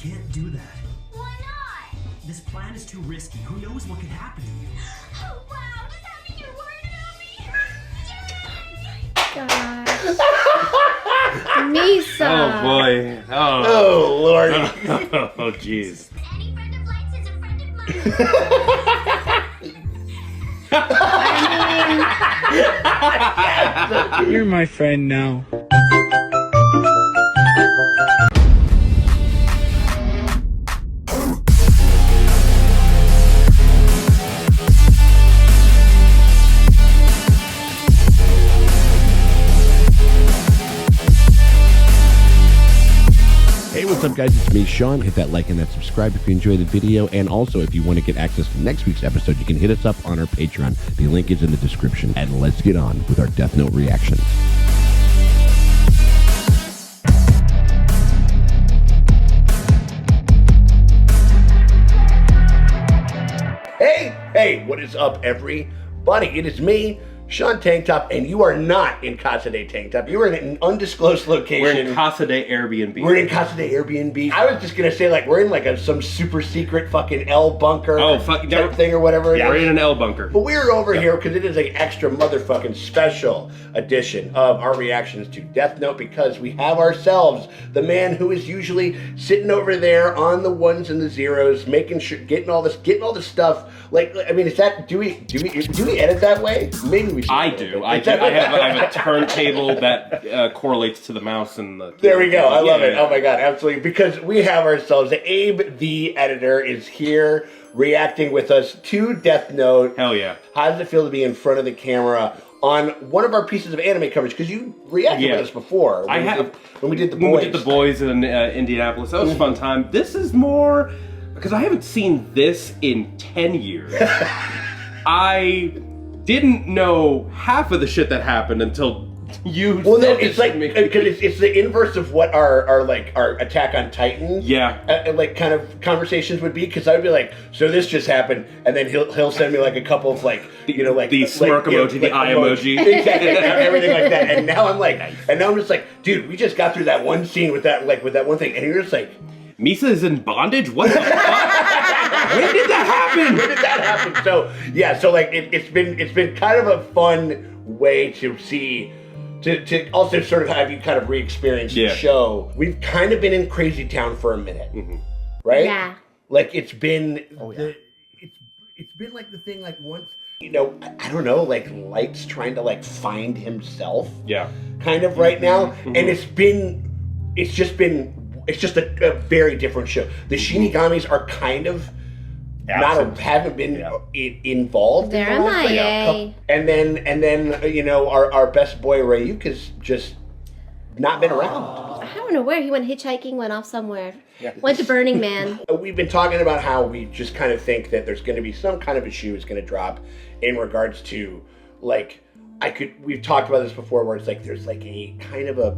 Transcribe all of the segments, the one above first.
can't do that. Why not? This plan is too risky. Who knows what could happen to you? Oh, wow. Does that mean you're worried about me? Misa. Oh boy. Oh Lord. Oh jeez. Any friend of Light's is a friend of mine. You're my friend now. Hey, what's up, guys? It's me, Sean. Hit that like and that subscribe if you enjoyed the video. And also, if you want to get access to next week's episode, you can hit us up on our Patreon. The link is in the description. And let's get on with our Death Note reactions. Hey, what is up, everybody? It is me, Sean Tank Top, and you are not in Casa de Tank Top. You are in an undisclosed location. We're in Casa de Airbnb. We're in Casa de Airbnb. I was just gonna say, like, we're in like some super secret fucking L bunker type thing or whatever. Yeah, we're in an L bunker. But we're over here because it is an extra motherfucking special edition of our reactions to Death Note, because we have ourselves the man who is usually sitting over there on the ones and the zeros, making sure, getting all this stuff. Like, I mean, is that, do we edit that way? Maybe we should. I do. I have a turntable that correlates to the mouse and the. There we go. I love it. Oh my god, absolutely. Because we have ourselves, Abe, the editor, is here reacting with us to Death Note. Hell yeah. How does it feel to be in front of the camera on one of our pieces of anime coverage? Because you reacted with us before. When we did the boys in Indianapolis. That was a fun time. This is more because I haven't seen this in 10 years. I didn't know half of the shit that happened until you. Well, no, it's like because it's the inverse of what our Attack on Titan, like kind of conversations would be. Because I'd be like, so this just happened, and then he'll send me like a couple of like the smirk emoji, the eye emoji, exactly, everything like that. And now I'm like, I'm just like, dude, we just got through that one scene with that one thing, and you're just like, Misa is in bondage? What the fuck? When did that happen? When did that happen? So yeah, so like it's been kind of a fun way to see. To also sort of have you kind of re-experience the show. We've kind of been in Crazy Town for a minute, right? Yeah. Like it's been, it's been like the thing like once, I don't know, like Light's trying to like find himself. Yeah. Kind of right now, and it's just a very different show. The Shinigamis are kind of haven't been involved. They're MIA. And then our best boy Ryuka's just not been around. I don't know where he went. Hitchhiking, went off somewhere. Went to Burning Man. We've been talking about how we just kind of think that there's going to be some kind of a shoe is going to drop in regards to like we've talked about this before, where it's like there's like a kind of a,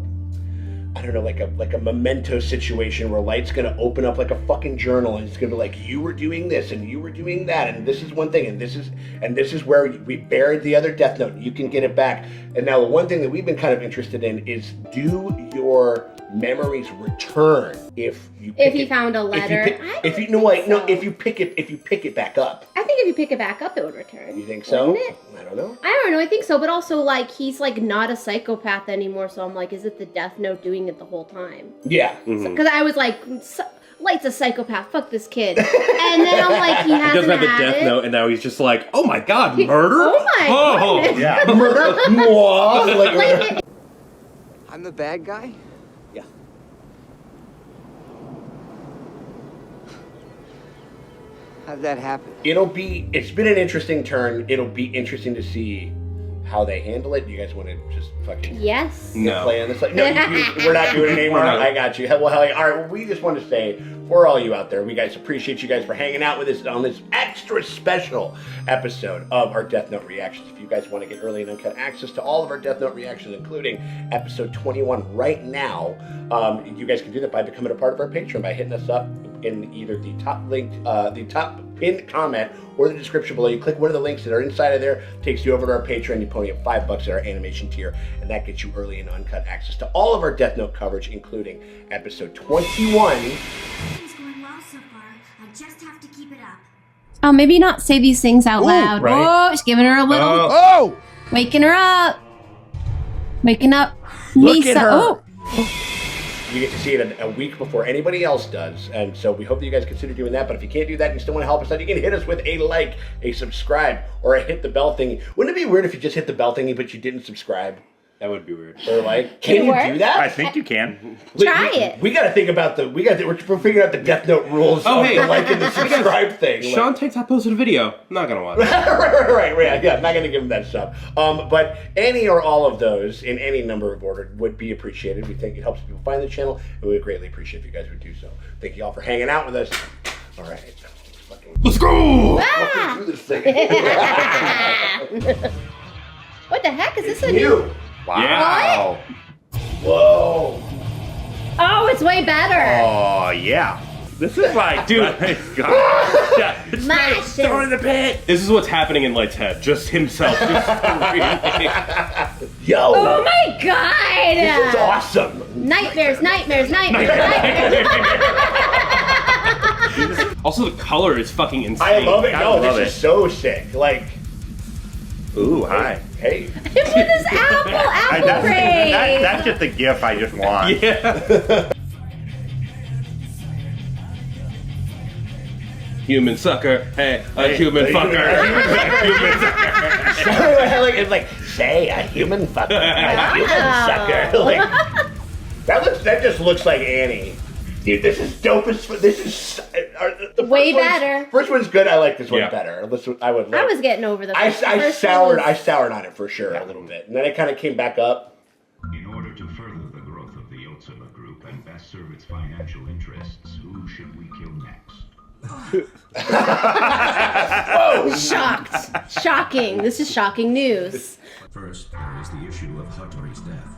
I don't know, like a memento situation where Light's gonna open up like a fucking journal and it's gonna be like, you were doing this and you were doing that and this is one thing and this is where we buried the other Death Note. You can get it back. And now the one thing that we've been kind of interested in is, do your memories return if you found a letter? If you pick it back up. I think if you pick it back up, it would return. You think so? Wouldn't it? I don't know. I don't know. I think so, but also like he's like not a psychopath anymore. So I'm like, is it the Death Note doing it the whole time? Yeah. Because I was like, Light's a psychopath. Fuck this kid. And then I'm like, he hasn't doesn't have the Death Note, and now he's just like, oh my god, murder? Oh my goodness. Yeah, murder. I'm the bad guy? Yeah. How'd that happen? It's been an interesting turn. It'll be interesting to see how they handle it. Do you guys want to just fucking play on this? No, we're not doing it anymore. I got you. Well, all right. Well, we just want to say, for all you out there, we guys appreciate you guys for hanging out with us on this extra special episode of our Death Note reactions. If you guys want to get early and uncut access to all of our Death Note reactions, including episode 21 right now, you guys can do that by becoming a part of our Patreon by hitting us up in either the top link, the top pinned comment, or the description below. You click one of the links that are inside of there, takes you over to our Patreon. You pony up $5 at our animation tier, and that gets you early and uncut access to all of our Death Note coverage, including episode 21. Oh, maybe not say these things out loud. right. Oh, she's giving her a little... Oh! Waking her up. Waking up Look Misa. at her. Oh. You get to see it a week before anybody else does, and so we hope that you guys consider doing that. But if you can't do that and you still want to help us out, you can hit us with a like, a subscribe, or a hit the bell thingy. Wouldn't it be weird if you just hit the bell thingy but you didn't subscribe? That would be weird. Or like, can you do that? I think you can. Try it. We got to think about we're figuring out the Deathnote rules of the like and the subscribe thing. Sean TikTok posted a video. I'm not gonna watch it. right. Yeah, I'm not gonna give him that stuff. But any or all of those in any number of order would be appreciated. We think it helps people find the channel, and we would greatly appreciate if you guys would do so. Thank you all for hanging out with us. All right. Let's go! Welcome to this thing. What the heck is this? A new? Wow. Whoa. Oh, it's way better. Oh, yeah. This is like, dude. God. Yeah, it's like throwing the pit. This is what's happening in Light's head. Just himself. Yo. Oh my god. This is awesome. Nightmares. Also, the color is fucking insane. I love it. I No, love this is so sick. Like, Ooh, hi. hey. What is apple brain? That's just a gif I just want. Yeah. Human sucker. Hey, a human fucker. It's like, say a human fucker, a human sucker. Like, that just looks like Annie. Dude, this is dope as this is the Way better. First one's good. I like this one Yeah. better. I was getting over the I first soured one was- I soured on it for sure a little bit, and then it kind of came back up. In order to further the growth of the Yotsuba Group and best serve its financial interests, who should we kill next? Whoa! Shocked. Shocking. This is shocking news. First, there is the issue of Hattori's death.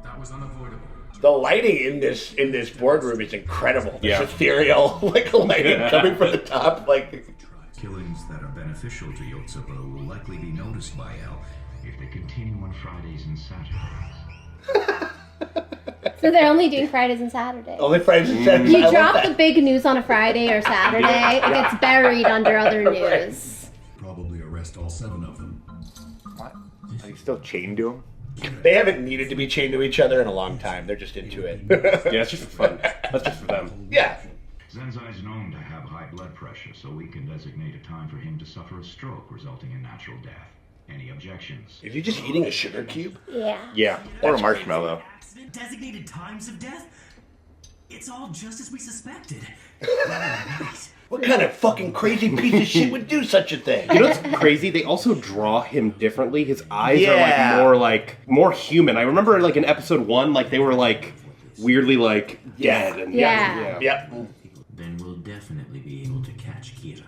That was unavoidable. The lighting in this boardroom is incredible. Yeah. It's ethereal, like lighting coming from the top, like. Killings that are beneficial to Yotsuba will likely be noticed by L if they continue on Fridays and Saturdays. So they're only doing Fridays and Saturdays. Only Fridays and Saturdays. You I love drop that. the big news on a Friday or Saturday, it gets buried under other news. Probably arrest all 7 of them. What? Are you still chained to him? They haven't needed to be chained to each other in a long time. They're just into it. Yeah, it's just for fun. That's just for them. Yeah. Zenzai is known to have high blood pressure, so we can designate a time for him to suffer a stroke resulting in natural death. Any objections? Is he just eating a sugar cube? Yeah. Yeah. Or a marshmallow. Accident, designated times of death? It's all just as we suspected. What kind of fucking crazy piece of shit would do such a thing? You know what's crazy? They also draw him differently. His eyes Yeah. are more human. I remember like in episode 1, like they were like weirdly like dead and Yeah. Yep. Then we'll definitely be able to catch Kira.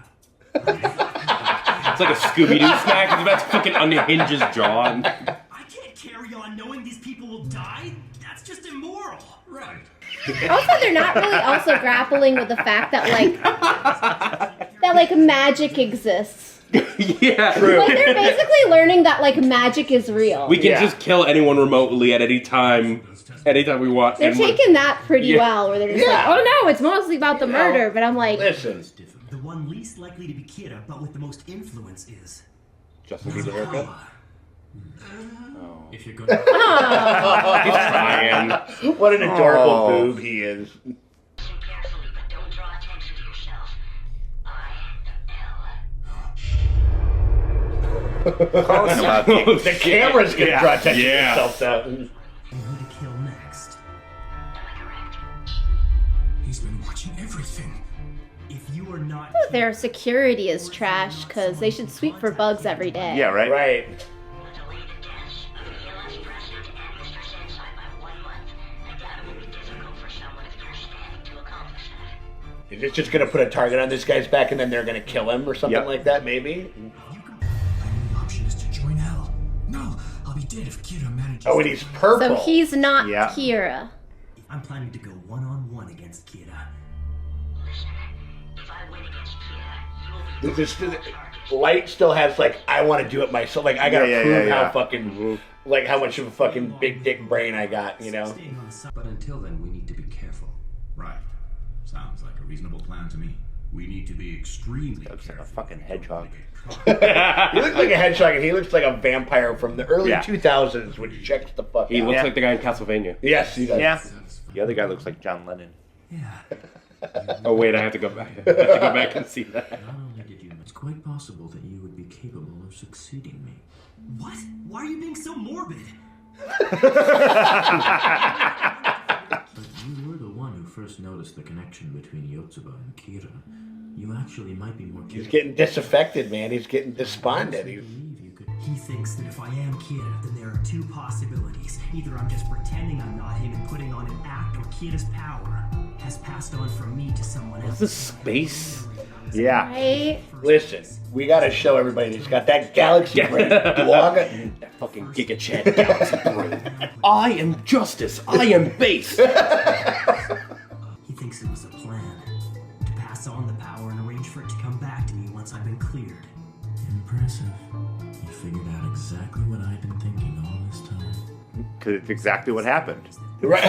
It's like a Scooby-Doo snack. He's about to fucking unhinge his jaw. And... I can't carry on knowing these people will die. That's just immoral. Right. Also, they're not really also grappling with the fact that like magic exists. Yeah. True. Like they're basically learning that like magic is real. We can Yeah. just kill anyone remotely at any time we want. They're and we're- taking that pretty Yeah. well, where they're just Yeah. like, oh no, it's mostly about the murder. But I'm like, Listen. The one least likely to be Kira, but with the most influence is... Justin Bieber haircut. If you're gonna... He's trying. What an adorable Oh. boob he is. Listen carefully, but don't draw attention to yourself. Close enough. The camera's gonna draw attention to Yeah. itself though. Who to kill next? He's been watching everything. If you are not... their security is trash because they should sweep for bugs every day. Yeah, right? Right. Delay the deaths of Mila's president and Mr. Sensei by 1 month. I doubt it will be difficult for someone of your standing to accomplish that. Is it just gonna put a target on this guy's back and then they're gonna kill him or something Yep. like that, maybe? My only option is to join L. No, I'll be dead if Kira manages... Oh, and he's purple. So he's not Yeah. Kira. I'm planning to go one-on-one against Kira. Listen, if I win against Kira, you will be... Light still has like, I want to do it myself. Like I gotta Yeah, prove yeah. how fucking, like how much of a fucking big dick brain I got, you know? But until then, we need to be careful. Right. Sounds like a reasonable plan to me. We need to be extremely Looks like a fucking hedgehog. He looks like a hedgehog, and he looks like a vampire from the early 2000s, which checks the fuck out. He looks like the guy in Castlevania. Yes, he does. Yeah. The other guy looks like John Lennon. Oh wait, I have to go back. I have to go back and see that. Not only did you, it's quite possible that you would be capable of succeeding me. What? Why are you being so morbid? But you were the one who first noticed the connection between Yotsuba and Kira. You actually might be more capable. He's getting disaffected, man. He's getting despondent. He thinks that if I am Kira, then there are two possibilities. Either I'm just pretending I'm not him and putting on an act, or Kira's power has passed on from me to someone else. Is this space? Yeah. Right? Listen, we gotta show everybody that he's got that galaxy brain. Dog. That fucking Giga Chad galaxy brain. I am justice. I am base. He thinks it was a plan to pass on the power and arrange for it to come back to me once I've been cleared. Impressive. You figured out exactly what I've been thinking all this time. Because it's exactly what happened. Right.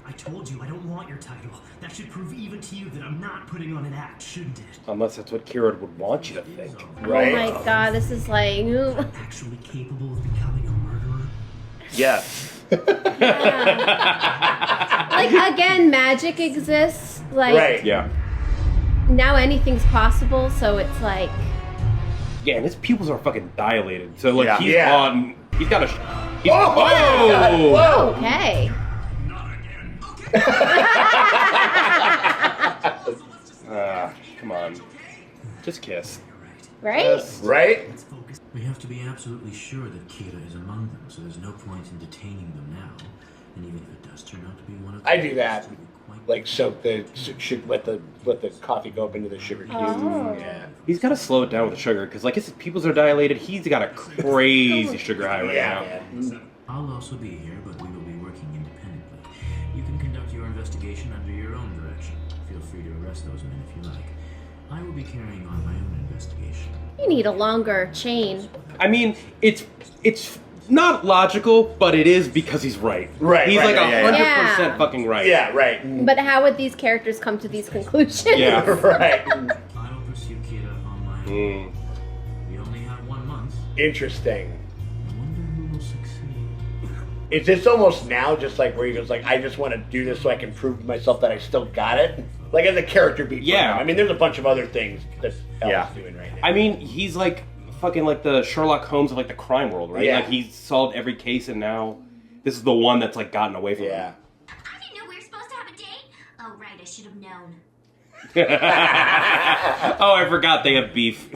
I told you I don't want your title. That should prove even to you that I'm not putting on an act, shouldn't it? Unless that's what Kira would want you to think. Right? Oh my god, this is like... Actually capable of becoming a murderer? Yes. Like, again, magic exists. Like, right. Yeah. Now anything's possible, so it's like... Yeah, and his pupils are fucking dilated. So, like, he's Yeah. on... He's got a... He's, Whoa! Whoa! Okay. Come on. Just kiss. Right? Right? We have to be absolutely sure that Kira is among them, so there's no point in detaining them now. And even if it does turn out to be one of them, I do that. Like soak the let the coffee go up into the sugar cube. Oh. Yeah. He's got to slow it down with the sugar, because, like, his pupils are dilated. He's got a crazy sugar high right now. I'll also be here, but we will be working independently. You can conduct your investigation under your own direction. Feel free to arrest those men if you like. I will be carrying on my own investigation. You need a longer chain. I mean, it's not logical, but it is because he's right. Right. He's right, like 100% Yeah. fucking right. Yeah, right. But how would these characters come to these conclusions? Yeah. Right. I will pursue Kira on my own. We only have 1 month. Interesting. I wonder who will succeed. Is this almost now just like where he goes like, I just want to do this so I can prove to myself that I still got it? Like as a character beat. Yeah. I mean, there's a bunch of other things that El's doing right now. I mean, he's like fucking like the Sherlock Holmes of like the crime world, right? Yeah. Like he's solved every case, and now this is the one that's like gotten away from him. I didn't know we were supposed to have a date. Oh, right, I should have known. Oh, I forgot they have beef.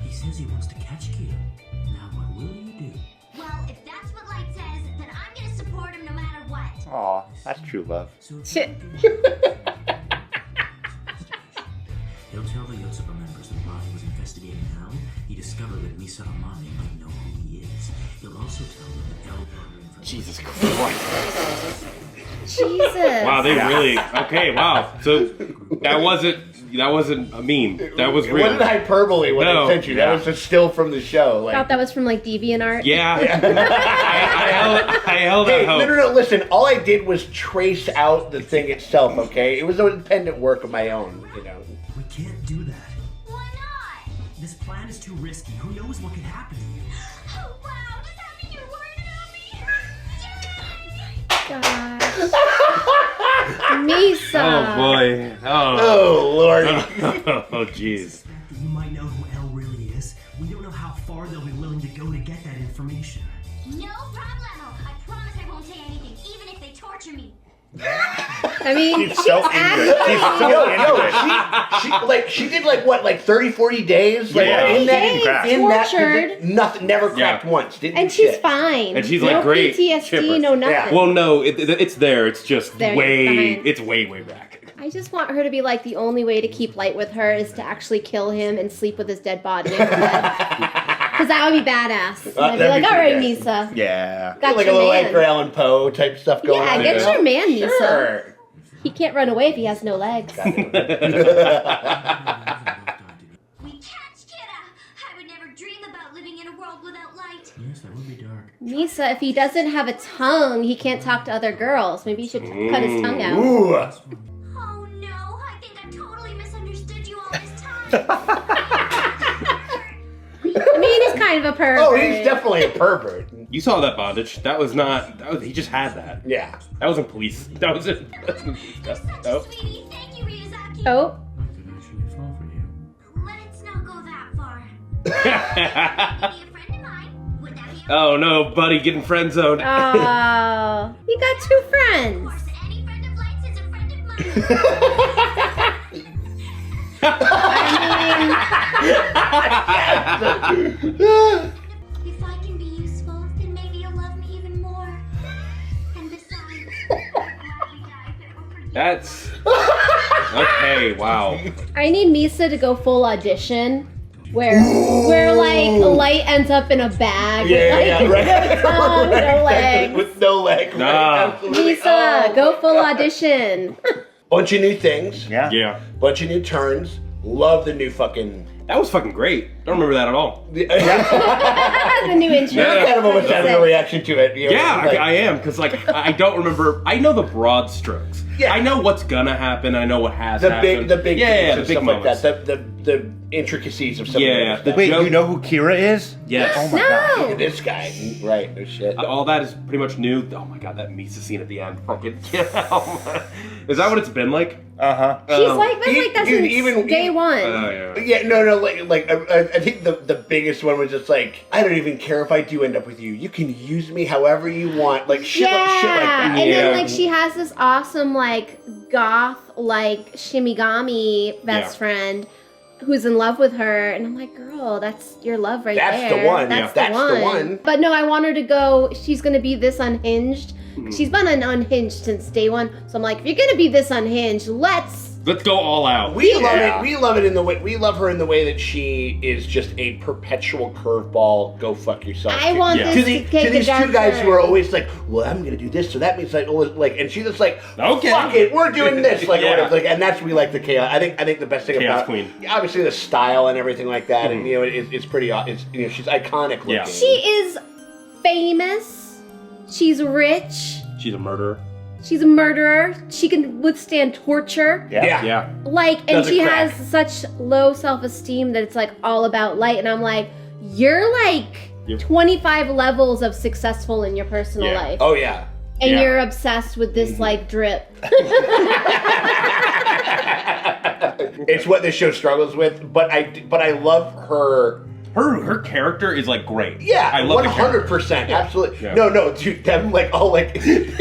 He says he wants to catch Kira. Now what will you do? Well, if that's what Light says, then I'm gonna support him no matter what. Aw, that's true love. Shit. He'll tell the Yotsuba members that while he was investigating Hell, he discovered that Misa Amane might know who he is. He'll also tell them that El brought her information. Jesus Christ. Jesus. Wow, they really... Okay, wow. So that wasn't a meme. That was It real. wasn't hyperbole when I sent you. That was a still from the show. Like, Thought that was from like DeviantArt. Yeah. I held hey, out hope. no. Listen, all I did was trace out the thing itself. Okay, it was an independent work of my own. You know. We can't do that. Why not? This plan is too risky. Who knows what could happen to you? Oh, wow, does that mean you're worried about me? Gosh. Misa. Oh boy. Oh Lord. Oh jeez. That you might know who El really is. We don't know how far they'll be willing to go to get that information. No problemo. I promise I won't say anything, even if they torture me. I mean, She's so into it. She's so into it. She did like what, like 30, 40 days? Like, Yeah. in that, Days, in that tortured. position, nothing, never cracked once. Didn't and do she's shit. fine. And she's no like great. PTSD, chipper. no nothing. Yeah. Well, no, it's there. It's just There, way. behind. It's way back. I just want her to be like the only way to keep Light with her is to actually kill him and sleep with his dead body instead. Because that would be badass. And I'd be that'd like, be all right, pretty Misa. Yeah. Got Like a your little man. Edgar Allan Poe type stuff going Yeah, on. get your man, Misa. Sure. He can't run away if he has no legs. We catch Kira! I would never dream about living in a world without light. Yes, that would be dark. Misa, if he doesn't have a tongue, he can't talk to other girls. Maybe you should cut his tongue out. Ooh. Oh no! I mean, he's kind of a pervert. Oh, he's definitely a pervert. You saw that bondage. That was not. That was. He just had that. Yeah. That wasn't police. That was it. Oh. Sweetie, thank you, Ryuzaki. Oh. I could actually fall for you. Let's not go that far. Be a friend of mine. Would that be okay? Oh no, buddy, getting friend zoned. Oh, you got two Of friends. course, any friend of Light's is a friend of mine. If I can be useful, then maybe you'll love me even more. And besides, I'd gladly die if it were for you. That's okay. Wow. I need Misa to go full audition, where like Light ends up in a bag with like no tongue, no legs. With no leg. Right? Nah. Absolutely. Misa, go full audition. Bunch of new things. Yeah. Yeah. Bunch of new turns. Love the new fucking. That was fucking great. Don't remember that at all. The new intro. You're kind of almost having a reaction to it. You know, Yeah, like- I am, because like I don't remember. I know the broad strokes. Yeah. I know what's gonna happen. I know what has the happened. big yeah, things the and big stuff moments. like that. The intricacies of some Yeah, of the Wait, joke- you know who Kira is? Yes. Oh my god. No. this guy, right? No shit. All that is pretty much new. Oh my god, that Misa scene at the end. Fucking is that what it's been like? Uh-huh. She's like been like that Dude, since even- day one. Yeah. Yeah, no, like I think the biggest one was just like, I don't even care if I do end up with you. You can use me however you want. Like shit, Yeah, like that. and Yeah. then like she has this awesome like goth like Shimigami best Yeah. friend who's in love with her, and I'm like, girl, that's your love right That's there. the one. That's, Yeah. That's the one. But no, I want her to go. She's gonna be this unhinged. Mm-hmm. She's been unhinged since day one. So I'm like, if you're gonna be this unhinged, let's. Let's go all out. We love Yeah. it. We love it in the way we love her in the way that she is just a perpetual curveball. Go fuck yourself. I want Yeah. this to, to take a these dark two guys turn. who are always like, well, I'm gonna do this, so that means like, and she's just like, Okay. fuck it, we're doing this, like, Yeah. whatever, like, and that's we like the chaos. I think the best thing Chaos about queen. obviously the style and everything like that, and you know, it's pretty, it's she's iconic looking. Yeah. She is famous. She's rich. She's a murderer. She's a murderer. She can withstand torture. Yeah. Yeah. Like, and Doesn't she crack. has such low self-esteem that it's like all about Light. And I'm like, you're like Yep. 25 levels of successful in your personal Yeah. life. Oh yeah. And Yeah. you're obsessed with this like drip. It's what this show struggles with, but I love her. Her character is like great. Yeah, I love the character. 100%, absolutely. Yeah. No, dude, them like all like, you know, like,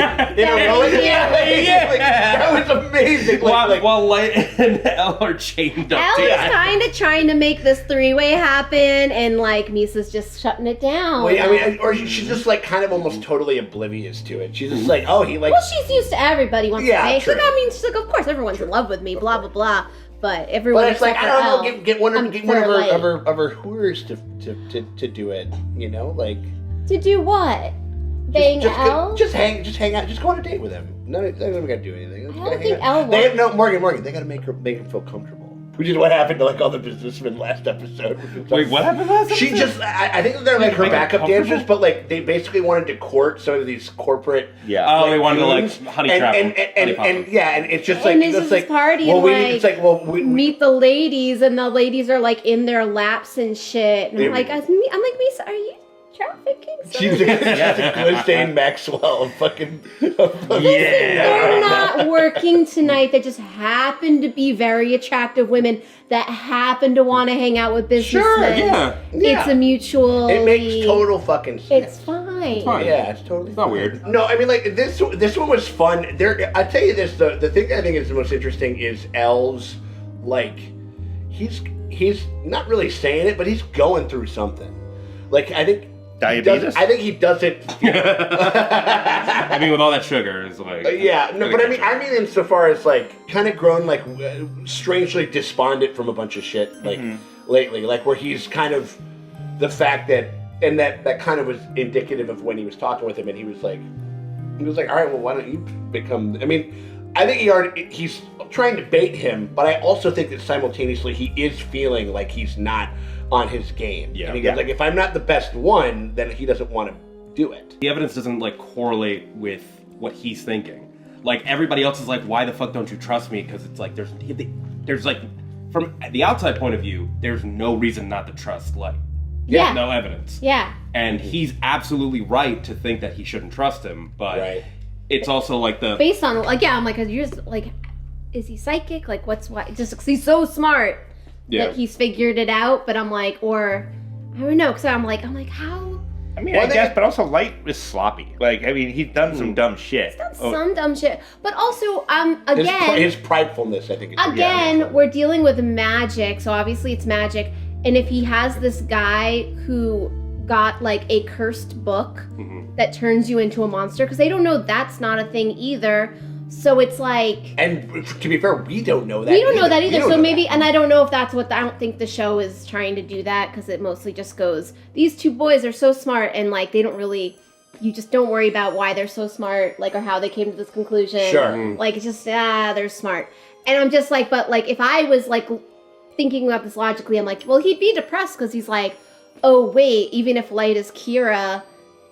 that was amazing. Like, While Light and Elle are chained up. Elle is kind of trying to make this three-way happen, and like Misa's just shutting it down. Wait, I mean, or she's just like kind of almost totally oblivious to it. She's just like, oh, he like. Well, she's used to everybody wants Yeah, to say. She's like, true. I mean, she's like, of course, everyone's in love with me, blah blah blah. But everyone. But it's like, I except don't for know, Elle, get one of Light. her hooers to do it. You know, like To do what? Bang Elle? just hang out, just go on a date with him. No, they don't gotta do anything. I don't think Elle They wants. no Morgan. They gotta make him feel comfortable. Which is what happened to like all the businessmen last episode. Wait, what happened last episode? She just, I think they're like her Make her backup comfortable? dancers, but like they basically wanted to court some of these corporate. Yeah. Oh, they wanted to goons. like honey trap them. and yeah, and it's just like And this it's is like party, well, and, we like, it's like well we Meet the ladies, and the ladies are like in their laps and shit. And I'm like, Misa, are you trafficking? she's a Ghislaine Maxwell of fucking. They're not working tonight. They just happen to be very attractive women that happen to want to hang out with businessmen. Sure, yeah. It's a mutual. It makes total fucking sense. It's fine. fine. Yeah, it's totally. It's not weird. No, I mean like this one was fun. I tell you this, the thing I think is the most interesting is Elle's like he's not really saying it, but he's going through something. Like I think Diabetes? I think he doesn't. I mean, with all that sugar, it's like. Yeah, no, but I mean insofar as like kind of grown like strangely despondent from a bunch of shit like lately, like where he's kind of the fact that and that kind of was indicative of when he was talking with him, and he was like, all right, well, why don't you become? I mean, I think he's trying to bait him, but I also think that simultaneously he is feeling like he's not on his game. Yeah. And he goes like, if I'm not the best one, then he doesn't want to do it. The evidence doesn't like correlate with what he's thinking. Like everybody else is like, why the fuck don't you trust me? Because it's like there's like from the outside point of view, there's no reason not to trust Light. Yeah. No evidence. Yeah. And he's absolutely right to think that he shouldn't trust him, but it's also like the... Based on, like, yeah, I'm like, you're just, like, is he psychic? Like, what's why? Just because he's so smart that he's figured it out, but I'm like, or, I don't know, because I'm like, how? I mean, I guess, but also Light is sloppy. Like, I mean, he's done some dumb shit. He's done some dumb shit. But also, again... His pridefulness, I think. Again, we're dealing with magic, so obviously it's magic. And if he has this guy who got, like, a cursed book that turns you into a monster, because they don't know that's not a thing either. So it's like... And to be fair, we don't know that We don't know that either. So maybe... And I don't know if that's what... I don't think the show is trying to do that, because it mostly just goes, these two boys are so smart, and, like, they don't really... You just don't worry about why they're so smart, like, or how they came to this conclusion. Sure. Like, it's just, they're smart. And I'm just like, but, like, if I was, like, thinking about this logically, I'm like, well, he'd be depressed, because he's like, oh, wait, even if Light is Kira,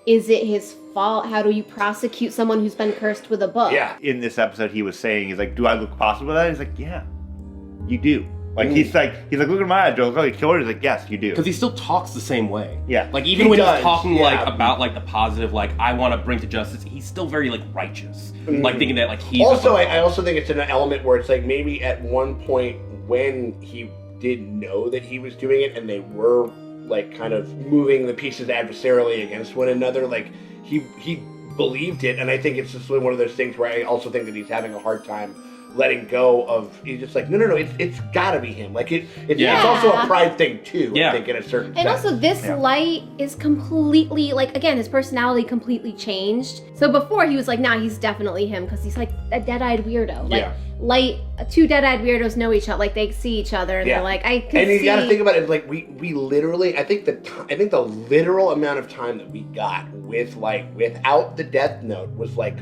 is it his fault? How do you prosecute someone who's been cursed with a book? Yeah. In this episode, he was saying, he's like, do I look possible with that? He's like, yeah, you do. Like, he's like, look at my eyes, Joe. Look how he killed her. He's like, yes, you do. Because he still talks the same way. Yeah. Like, even when he's talking, like, about, like, the positive, like, I want to bring to justice, he's still very, like, righteous. Like, thinking that, like, he's... Also, I also think it's an element where it's, like, maybe at one point when he did know that he was doing it and they were, like, kind of moving the pieces adversarially against one another, like, he believed it, and I think it's just one of those things where I also think that he's having a hard time letting go of. He's just like, no, it's gotta be him. Like it's also a pride thing too. I think in a certain and sense. Also this Light is completely, like, again, his personality completely changed. So before he was like, nah, he's definitely him, because he's like a dead-eyed weirdo. Like Light, two dead-eyed weirdos know each other, like they see each other and they're like, I can and see. You gotta think about it, like we literally, I think the literal amount of time that we got with, like, without the Deathnote was like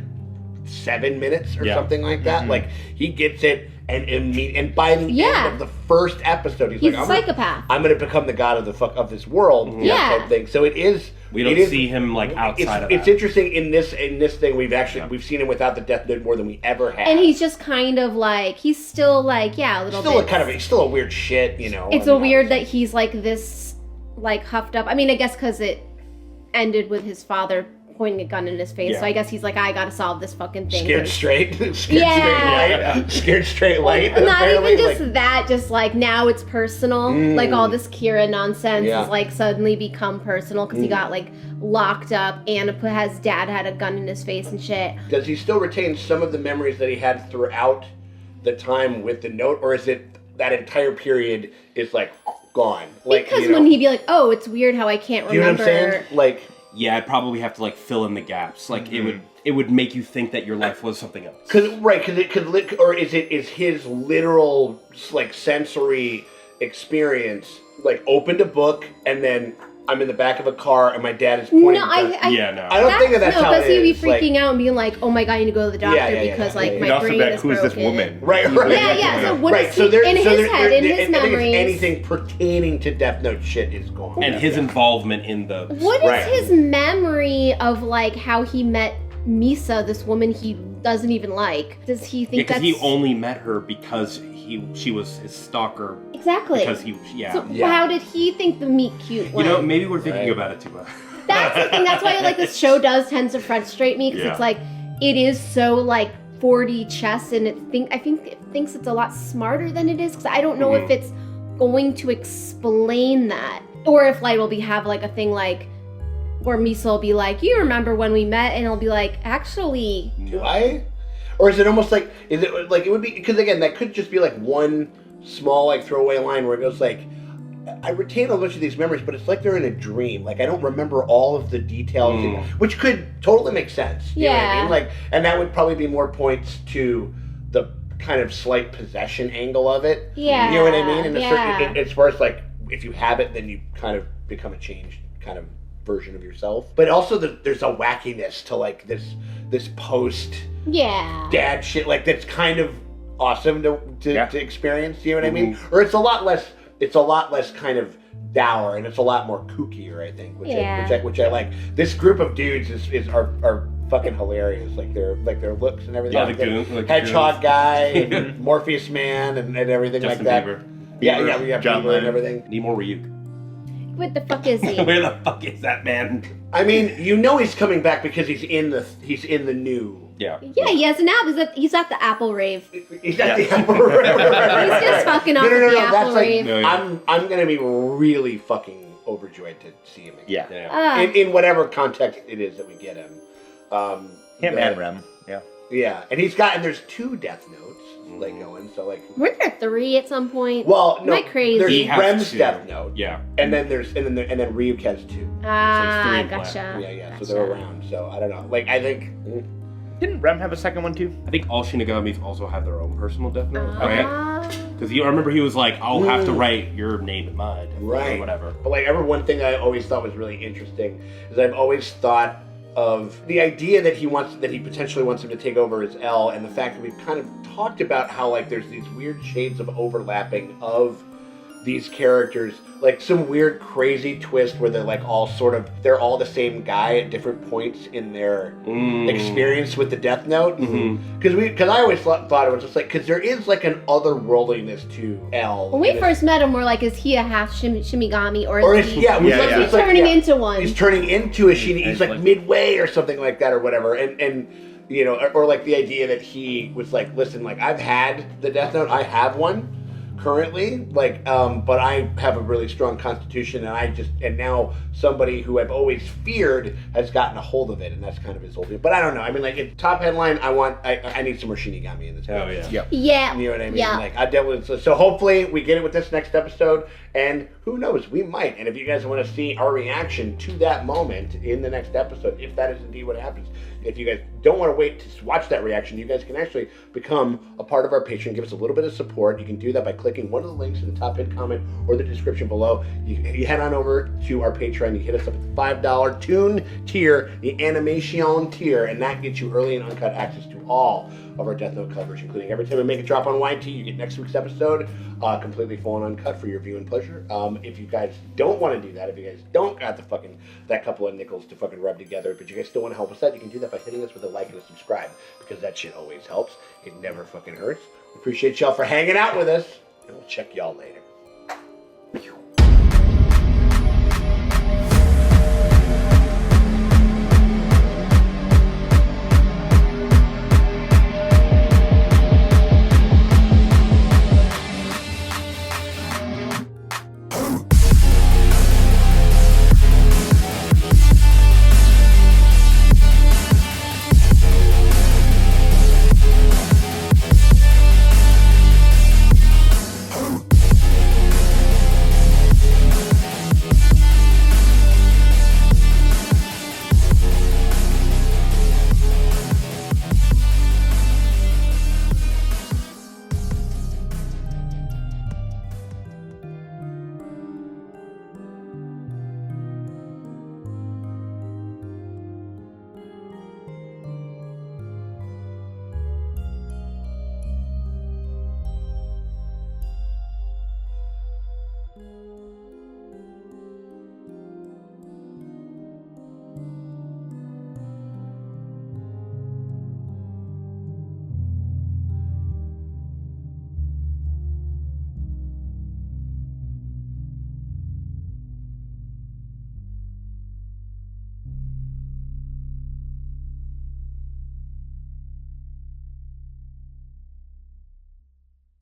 7 minutes or something like that. Like, he gets it, and by the end of the first episode, he's like, a psychopath. I'm gonna become the god of this world, type thing. So it is. We don't see him, like, outside of that. It's interesting in this thing. We've seen him without the Deathnote more than we ever have. And he's just kind of like, he's still like, a little bit. He's still a weird shit, you know. It's weird that he's like this, like, huffed up. I mean, I guess because it ended with his father pointing a gun in his face, so I guess he's like, I gotta solve this fucking thing. Scared straight light. Not even just that, just like now it's personal. Like all this Kira nonsense has like suddenly become personal because he got like locked up and his dad had a gun in his face and shit. Does he still retain some of the memories that he had throughout the time with the note, or is it that entire period is like gone? Like, because when he'd be like, oh, it's weird how I can't remember. You know what I'm saying? Like, yeah, I'd probably have to, like, fill in the gaps. Like, it would make you think that your life was something else. Or is his literal, like, sensory experience, like, opened a book and then I'm in the back of a car and my dad is pointing. I don't think that's how it is. because he'd be freaking out and being like, "Oh my god, I need to go to the doctor because like my brain is broken." Who's this woman? Right. Yeah. So what is in his head, in his memories? Anything pertaining to Deathnote shit is gone. And his involvement in the. What is his memory of like how he met Misa, this woman he doesn't even like? Does he think because he only met her because she was his stalker. Exactly. Because So how did he think the meet cute went? You know, maybe we're thinking about it too much. That's the thing. That's why like this show does tend to frustrate me because it's like it is so like 4D chess and I think it thinks it's a lot smarter than it is because I don't know if it's going to explain that or if Light will have like a thing like where Misa will be like, you remember when we met, and he'll be like, actually, do I? Or is it almost like, is it like, it would be, because again, that could just be like one small like throwaway line where it goes like, I retain a bunch of these memories, but it's like they're in a dream. Like I don't remember all of the details, which could totally make sense. You know what I mean? Like, and that would probably be more points to the kind of slight possession angle of it. Yeah. You know what I mean? And as far as like, if you have it, then you kind of become a changed kind of version of yourself. But also there's a wackiness to like this post dad shit, like that's kind of awesome to experience, you know what I mean? Or it's a lot less kind of dour and it's a lot more kookier, I think, which I like. This group of dudes are fucking hilarious, like their looks and everything. Yeah, Hedgehog guy and Morpheus Man and everything Justin like that. Bieber. John Bieber and everything. Need more Ryuk. What the fuck is he? Where the fuck is that man? I mean, you know he's coming back because he's in the new. Yeah. Yeah, he has an app. He's at the Apple rave. He's at the Apple rave. He's just fucking off at the Apple rave. I'm gonna be really fucking overjoyed to see him again. Yeah. In whatever context it is that we get him. Him and Rem. Yeah. Yeah, and there's 2 Death Notes like going, so like. Weren't there 3 at some point? Well, no. Am I crazy? There's Rem's Death Note. Yeah. And then Ryuk has 2. Ah, gotcha. Yeah. So they're around. So I don't know. Like I think. Didn't Rem have a second one too? I think all Shinigamis also have their own personal Death Note, right? Because I remember he was like, "I'll have to write your name and mine, right? Or whatever." But like, one thing I always thought was really interesting is I've always thought of the idea that he potentially wants him to take over as L, and the fact that we've kind of talked about how like there's these weird shades of overlapping of these characters, like some weird crazy twist where they're like they're all the same guy at different points in their experience with the Death Note. Because I always thought it was just like, because there is like an otherworldliness to L. When we first met him, we're like, is he a half Shimigami or is he turning into one? He's turning into a Shinigami. He's like midway or something like that or whatever. And you know, or like the idea that he was like, listen, like I've had the Death Note, I have one currently, like, but I have a really strong constitution, and now somebody who I've always feared has gotten a hold of it, and that's kind of his whole deal. But I don't know. I mean, like, in top headline, I need some more Shinigami in this. Oh yeah. Yeah. You know what I mean? Yeah. Like, I dealt with so hopefully we get it with this next episode, and who knows, we might. And if you guys want to see our reaction to that moment in the next episode, if that is indeed what happens, if you guys don't want to wait to watch that reaction, you guys can actually become a part of our Patreon. Give us a little bit of support. You can do that by clicking one of the links in the top pinned comment or the description below. You head on over to our Patreon. You hit us up at the $5 Toon tier, the Animation tier, and that gets you early and uncut access to all of our Death Note coverage, including every time we make a drop on YT, you get next week's episode completely full and uncut for your viewing pleasure. If you guys don't want to do that, if you guys don't got that couple of nickels to fucking rub together, but you guys still want to help us out, you can do that by hitting us with a like and a subscribe, because that shit always helps. It never fucking hurts. We appreciate y'all for hanging out with us, and we'll check y'all later.